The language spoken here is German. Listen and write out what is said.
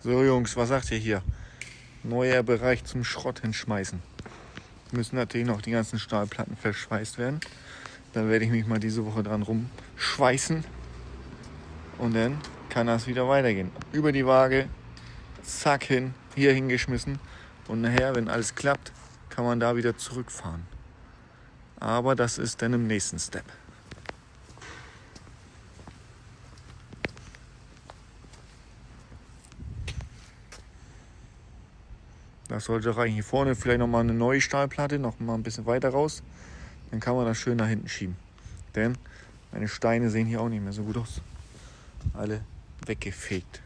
So Jungs, was sagt ihr hier? Neuer Bereich zum Schrott hinschmeißen. Müssen natürlich noch die ganzen Stahlplatten verschweißt werden. Dann werde ich mich mal diese Woche dran rumschweißen. Und dann kann das wieder weitergehen. Über die Waage, zack hin, hier hingeschmissen. Und nachher, wenn alles klappt, kann man da wieder zurückfahren. Aber das ist dann im nächsten Step. Das sollte reichen. Hier vorne vielleicht nochmal eine neue Stahlplatte, noch mal ein bisschen weiter raus. Dann kann man das schön nach hinten schieben. Denn meine Steine sehen hier auch nicht mehr so gut aus. Alle weggefegt.